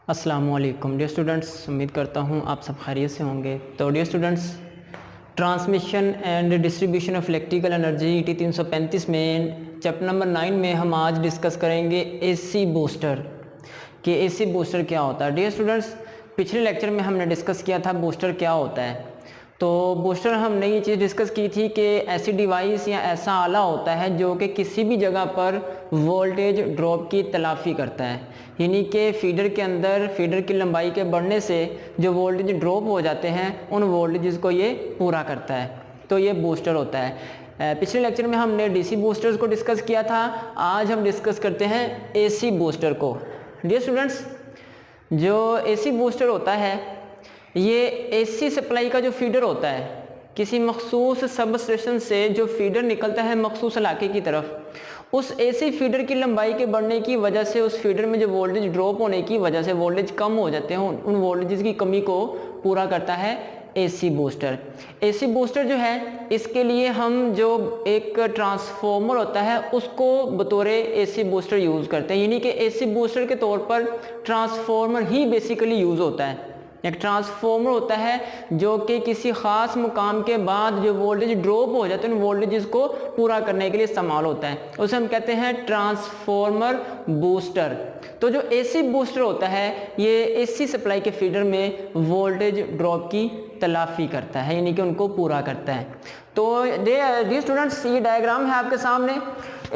अस्सलामुअलैकुम dear students, उम्मीद करता हूँ आप सब खैरियत से होंगे। तो dear students, transmission and distribution of electrical energy ET 335 में चैप्टर नंबर 9 में हम आज डिस्कस करेंगे AC बूस्टर कि AC बूस्टर क्या होता है। डियर स्टूडेंट्स, पिछले लेक्चर में हमने डिस्कस किया था बूस्टर क्या होता है। तो बूस्टर हमने ये चीज़ डिस्कस की थी कि ऐसी डिवाइस या ऐसा आला होता है जो कि किसी भी जगह पर वोल्टेज ड्रॉप की तलाफ़ी करता है, यानी कि फीडर के अंदर फीडर की लंबाई के बढ़ने से जो वोल्टेज ड्रॉप हो जाते हैं उन वोल्टेज को ये पूरा करता है। तो ये बूस्टर होता है। पिछले लेक्चर में हमने DC बूस्टर्स को डिस्कस किया था, आज हम डिस्कस करते हैं AC बूस्टर को। डियर स्टूडेंट्स, जो AC बूस्टर होता है ये AC सप्लाई का जो फीडर होता है, किसी मखसूस सब स्टेशन से जो फीडर निकलता है मखसूस इलाके की तरफ, उस AC फीडर की लंबाई के बढ़ने की वजह से उस फीडर में जो वोल्टेज ड्रॉप होने की वजह से वोल्टेज कम हो जाते हैं, उन वोल्टेज की कमी को पूरा करता है AC बूस्टर। AC बूस्टर जो है इसके लिए हम जो एक ट्रांसफॉर्मर होता है उसको बतौर AC बूस्टर यूज़ करते हैं, यानी कि AC बूस्टर के तौर पर ट्रांसफॉर्मर ही बेसिकली यूज़ होता है। एक ट्रांसफॉर्मर होता है जो कि किसी ख़ास मुकाम के बाद जो वोल्टेज ड्रॉप हो जाते हैं उन वोल्टेज को पूरा करने के लिए इस्तेमाल होता है, उसे हम कहते हैं ट्रांसफॉर्मर बूस्टर। तो जो AC बूस्टर होता है ये AC सप्लाई के फीडर में वोल्टेज ड्रॉप की तलाफ़ी करता है, यानी कि उनको पूरा करता है। तो डियर स्टूडेंट्स, ये डायग्राम है आपके सामने।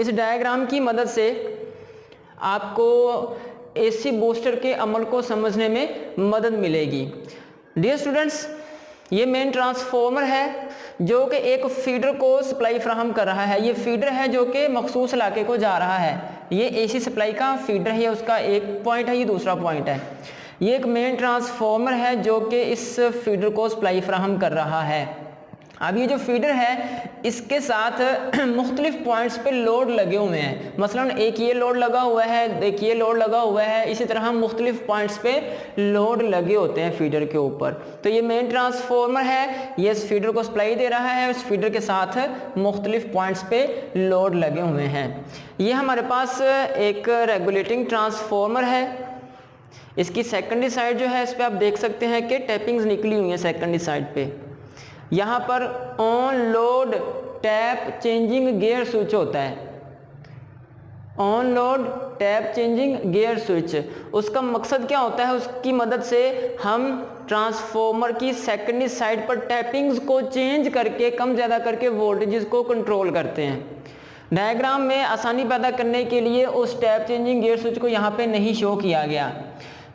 इस डायग्राम की मदद से आपको AC बूस्टर के अमल को समझने में मदद मिलेगी। डियर स्टूडेंट्स, ये मेन ट्रांसफॉर्मर है जो कि एक फीडर को सप्लाई फ्राहम कर रहा है। ये फीडर है जो कि मखसूस इलाके को जा रहा है। ये AC सप्लाई का फीडर है, उसका एक पॉइंट है, ये दूसरा पॉइंट है। ये एक मेन ट्रांसफॉर्मर है जो कि इस फीडर को सप्लाई फ्राहम कर रहा है। अब ये जो फीडर है इसके साथ मुख्तलिफ पॉइंट्स पे लोड लगे हुए हैं, मसलन एक ये लोड लगा हुआ है, एक ये लोड लगा हुआ है, इसी तरह हम मुख्तलिफ पॉइंट्स पे लोड लगे होते हैं फीडर के ऊपर। तो ये मेन ट्रांसफॉर्मर है, ये इस फीडर को सप्लाई दे रहा है, इस फीडर के साथ मुख्तलिफ पॉइंट्स पे लोड लगे हुए हैं। ये हमारे पास एक रेगुलेटिंग ट्रांसफॉर्मर है। इसकी सेकेंडरी साइड जो है इस पर आप देख सकते हैं कि टैपिंग्स निकली हुई हैं सेकेंडरी साइड पे। यहाँ पर on load tap changing gear switch होता है, on load tap changing gear switch. उसका मकसद क्या होता है, उसकी मदद से हम ट्रांसफॉर्मर की सेकेंडरी साइड पर टैपिंग्स को चेंज करके कम ज़्यादा करके वोल्टेजेस को कंट्रोल करते हैं। डायग्राम में आसानी पैदा करने के लिए उस टैप चेंजिंग गियर स्विच को यहाँ पे नहीं शो किया गया।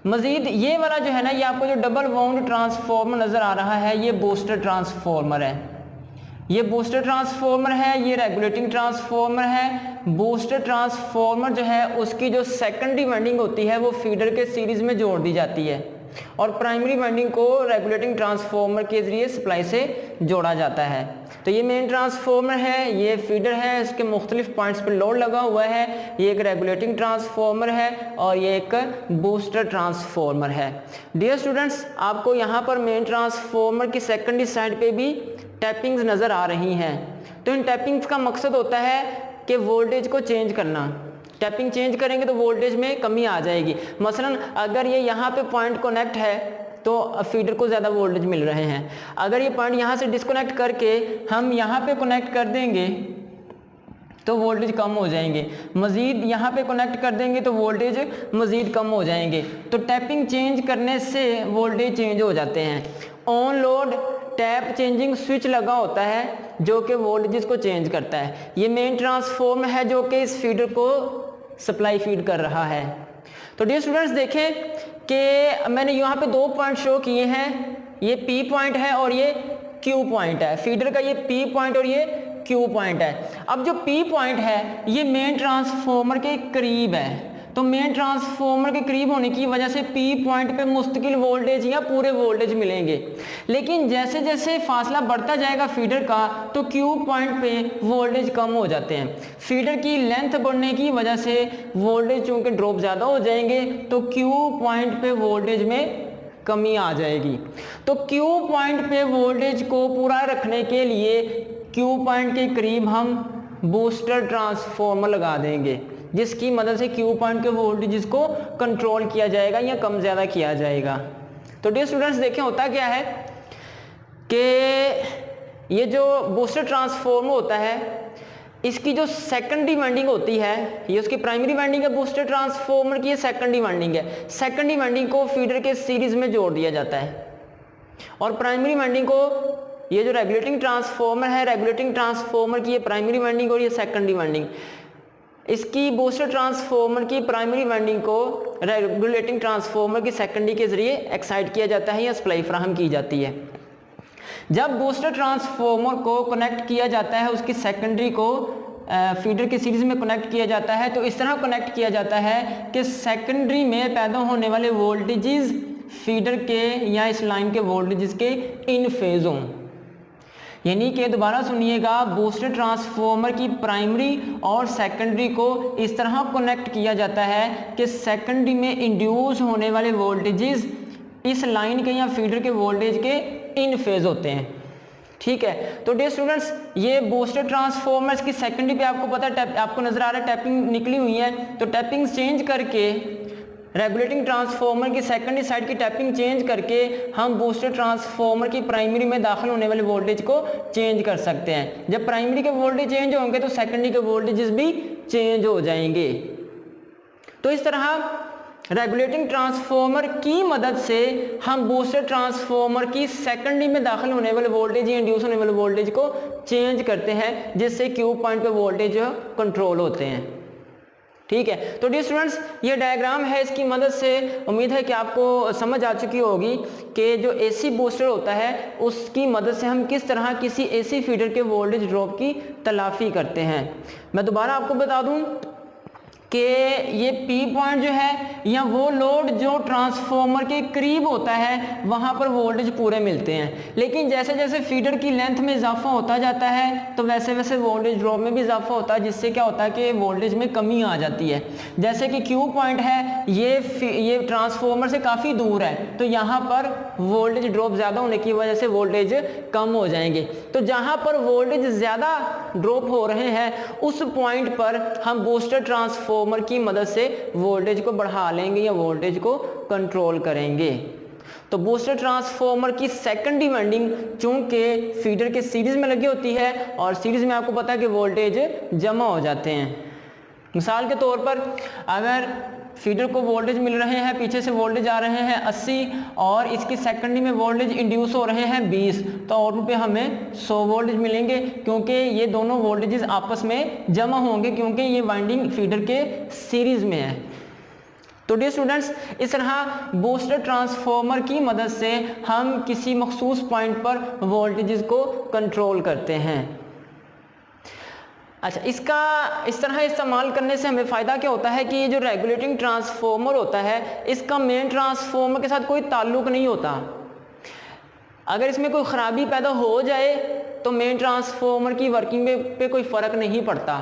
मज़ीद ये वाला जो है ना, ये आपको जो डबल वाउंड ट्रांसफॉर्मर नज़र आ रहा है ये बूस्टर ट्रांसफॉर्मर है। ये बूस्टर ट्रांसफॉर्मर है, ये रेगुलेटिंग ट्रांसफॉर्मर है। बूस्टर ट्रांसफॉर्मर जो है उसकी जो सेकेंडरी वाइंडिंग होती है वो फीडर के सीरीज़ में जोड़ दी जाती है और प्राइमरी वाइंडिंग को रेगुलेटिंग ट्रांसफॉर्मर के ज़रिए सप्लाई से जोड़ा जाता है। तो ये मेन ट्रांसफॉर्मर है, ये फीडर है, इसके मुख्तलिफ पॉइंट्स पर लोड लगा हुआ है। ये एक रेगुलेटिंग ट्रांसफॉर्मर है और ये एक बूस्टर ट्रांसफॉर्मर है। डियर स्टूडेंट्स, आपको यहाँ पर मेन ट्रांसफॉर्मर की सेकेंडरी साइड पे भी टैपिंग्स नज़र आ रही हैं। तो इन टैपिंग्स का मकसद होता है कि वोल्टेज को चेंज करना। टैपिंग चेंज करेंगे तो वोल्टेज में कमी आ जाएगी। मसलन अगर ये यहाँ पे पॉइंट कनेक्ट है तो फीडर को ज़्यादा वोल्टेज मिल रहे हैं। अगर ये पॉइंट यहाँ से डिस्कनेक्ट करके हम यहाँ पे कनेक्ट कर देंगे तो वोल्टेज कम हो जाएंगे, मज़ीद यहाँ पे कनेक्ट कर देंगे तो वोल्टेज मज़ीद कम हो जाएंगे। तो टैपिंग चेंज करने से वोल्टेज चेंज हो जाते हैं। On load tap changing switch लगा होता है जो कि वोल्टेज को चेंज करता है। ये मेन ट्रांसफॉर्मर है जो कि इस फीडर को सप्लाई फीड कर रहा है। तो डियर स्टूडेंट्स, देखें कि मैंने यहाँ पे दो पॉइंट शो किए हैं, ये P पॉइंट है और ये Q पॉइंट है। फीडर का ये P पॉइंट और ये Q पॉइंट है। अब जो P पॉइंट है ये मेन ट्रांसफॉर्मर के करीब है, तो मेन ट्रांसफॉर्मर के करीब होने की वजह से P पॉइंट पे मुस्तकिल वोल्टेज या पूरे वोल्टेज मिलेंगे। लेकिन जैसे जैसे फासला बढ़ता जाएगा फीडर का तो Q पॉइंट पे वोल्टेज कम हो जाते हैं। फीडर की लेंथ बढ़ने की वजह से वोल्टेज चूँकि ड्रॉप ज़्यादा हो जाएंगे तो Q पॉइंट पे वोल्टेज में कमी आ जाएगी। तो Q पॉइंट पे वोल्टेज को पूरा रखने के लिए Q पॉइंट के करीब हम बूस्टर ट्रांसफॉर्मर लगा देंगे। जिसकी मदद से क्यू पॉइंट के वोल्टेज को कंट्रोल किया जाएगा या कम ज़्यादा किया जाएगा। तो डियर स्टूडेंट्स देखें होता क्या है कि ये जो बूस्टर ट्रांसफॉर्मर होता है इसकी जो सेकेंडरी वाइंडिंग होती है, ये उसकी प्राइमरी वाइंडिंग है बूस्टर ट्रांसफॉर्मर की, ये सेकेंडरी वाइंडिंग है। सेकेंडरी वाइंडिंग को फीडर के सीरीज में जोड़ दिया जाता है और प्राइमरी वाइंडिंग को, ये जो रेगुलेटिंग ट्रांसफॉर्मर है, रेगुलेटिंग ट्रांसफॉर्मर की ये प्राइमरी वाइंडिंग और ये सेकेंडरी वाइंडिंग, इसकी बूस्टर ट्रांसफॉर्मर की प्राइमरी वाइंडिंग को रेगुलेटिंग ट्रांसफॉर्मर की सेकेंडरी के जरिए एक्साइट किया जाता है या सप्लाई फराहम की जाती है। जब बूस्टर ट्रांसफॉर्मर को कनेक्ट किया जाता है, उसकी सेकेंडरी को फीडर की सीरीज में कनेक्ट किया जाता है, तो इस तरह कनेक्ट किया जाता है कि सेकेंडरी में पैदा होने वाले वोल्टेजेस फीडर के या इस लाइन के वोल्टेजेस के इन फेज हों। यानी कि दोबारा सुनिएगा, बूस्टर ट्रांसफॉर्मर की प्राइमरी और सेकेंडरी को इस तरह कनेक्ट किया जाता है कि सेकेंडरी में इंड्यूस होने वाले वोल्टेजेस इस लाइन के या फीडर के वोल्टेज के इन फेज होते हैं। ठीक है, तो डियर स्टूडेंट्स ये बूस्टर ट्रांसफॉर्मर्स की सेकेंडरी पे आपको पता है, आपको नजर आ रहा है टैपिंग निकली हुई है, तो टैपिंग चेंज करके रेगुलेटिंग ट्रांसफॉर्मर की सेकेंडरी साइड की टैपिंग चेंज करके हम बूस्टर ट्रांसफॉर्मर की प्राइमरी में दाखिल होने वाले वोल्टेज को चेंज कर सकते हैं। जब प्राइमरी के वोल्टेज चेंज होंगे तो सेकेंडरी के वोल्टेजेस भी चेंज हो जाएंगे। तो इस तरह रेगुलेटिंग ट्रांसफॉर्मर की मदद से हम बूस्टर ट्रांसफॉर्मर की सेकेंडरी में दाखिल होने वाले वोल्टेज या इंड्यूस होने वाले वोल्टेज को चेंज करते हैं, जिससे क्यू पॉइंट पे वोल्टेज कंट्रोल होते हैं। ठीक है, तो डियर स्टूडेंट्स ये डायग्राम है, इसकी मदद से उम्मीद है कि आपको समझ आ चुकी होगी कि जो एसी बूस्टर होता है उसकी मदद से हम किस तरह किसी एसी फीडर के वोल्टेज ड्रॉप की तलाफी करते हैं। मैं दोबारा आपको बता दूं कि ये पी पॉइंट जो है या वो लोड जो ट्रांसफॉर्मर के करीब होता है वहाँ पर वोल्टेज पूरे मिलते हैं, लेकिन जैसे जैसे फीडर की लेंथ में इजाफा होता जाता है तो वैसे वैसे वोल्टेज ड्रॉप में भी इजाफा होता है, जिससे क्या होता है कि वोल्टेज में कमी आ जाती है। जैसे कि क्यू पॉइंट है ये ट्रांसफॉर्मर से काफ़ी दूर है, तो यहाँ पर वोल्टेज ड्रॉप ज़्यादा होने की वजह से वोल्टेज कम हो जाएंगे। तो जहाँ पर वोल्टेज ज़्यादा ड्रॉप हो रहे हैं उस पॉइंट पर हम बूस्टर ट्रांसफॉर्मर की मदद से वोल्टेज को बढ़ा लेंगे या वोल्टेज को कंट्रोल करेंगे। तो बूस्टर ट्रांसफॉर्मर की सेकेंडरी वाइंडिंग चूंकि फीडर के सीरीज में लगी होती है और सीरीज में आपको पता है कि वोल्टेज जमा हो जाते हैं। मिसाल के तौर पर अगर फीडर को वोल्टेज मिल रहे हैं, पीछे से वोल्टेज आ रहे हैं 80 और इसकी सेकेंडरी में वोल्टेज इंड्यूस हो रहे हैं 20, तो आउटपुट पे हमें 100 वोल्टेज मिलेंगे, क्योंकि ये दोनों वोल्टेजेस आपस में जमा होंगे क्योंकि ये वाइंडिंग फीडर के सीरीज में है। तो डियर स्टूडेंट्स इस तरह बूस्टर ट्रांसफॉर्मर की मदद से हम किसी मखसूस पॉइंट पर वोल्टेजेस को कंट्रोल करते हैं। अच्छा, इसका इस तरह इस्तेमाल करने से हमें फ़ायदा क्या होता है कि ये जो रेगुलेटिंग ट्रांसफॉर्मर होता है इसका मेन ट्रांसफॉर्मर के साथ कोई ताल्लुक़ नहीं होता। अगर इसमें कोई ख़राबी पैदा हो जाए तो मेन ट्रांसफॉर्मर की वर्किंग पे कोई फ़र्क नहीं पड़ता।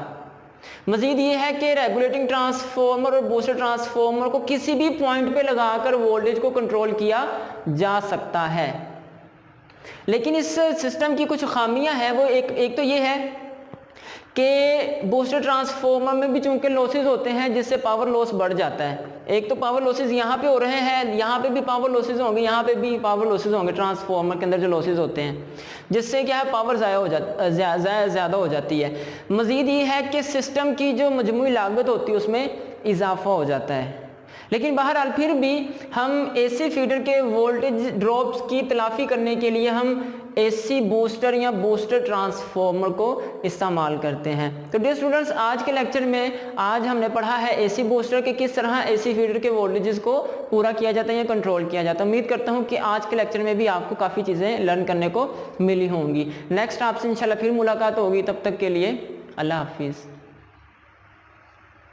मज़ीद ये है कि रेगुलेटिंग ट्रांसफॉर्मर और बूस्टर ट्रांसफॉर्मर को किसी भी पॉइंट पे लगाकर वोल्टेज को कंट्रोल किया जा सकता है, लेकिन इस सिस्टम की कुछ खामियां हैं। वो एक तो ये है कि बूस्टर ट्रांसफॉर्मर में भी चूंकि लॉसेस होते हैं जिससे पावर लॉस बढ़ जाता है। एक तो पावर लॉसेस यहाँ पे हो रहे हैं, यहाँ पे भी पावर लॉसेस होंगे, यहाँ पे भी पावर लॉसेस होंगे ट्रांसफॉर्मर के अंदर जो लॉसेस होते हैं, जिससे क्या है पावर ज़्यादा हो जाती है। मज़ीद ये है कि सिस्टम की जो मजमूई लागत होती है उसमें इजाफा हो जाता है। लेकिन बहरहाल फिर भी हम एसी फीडर के वोल्टेज ड्रॉप्स की तलाफी करने के लिए हम एसी बूस्टर या बूस्टर ट्रांसफॉर्मर को इस्तेमाल करते हैं। तो डियर स्टूडेंट्स आज के लेक्चर में आज हमने पढ़ा है एसी बूस्टर के किस तरह एसी फीडर के वोल्टेजेस को पूरा किया जाता है या कंट्रोल किया जाता है। उम्मीद करता हूँ कि आज के लेक्चर में भी आपको काफ़ी चीज़ें लर्न करने को मिली होंगी। नेक्स्ट आपसे इंशाल्लाह फिर मुलाकात होगी, तब तक के लिए अल्लाह हाफिज़।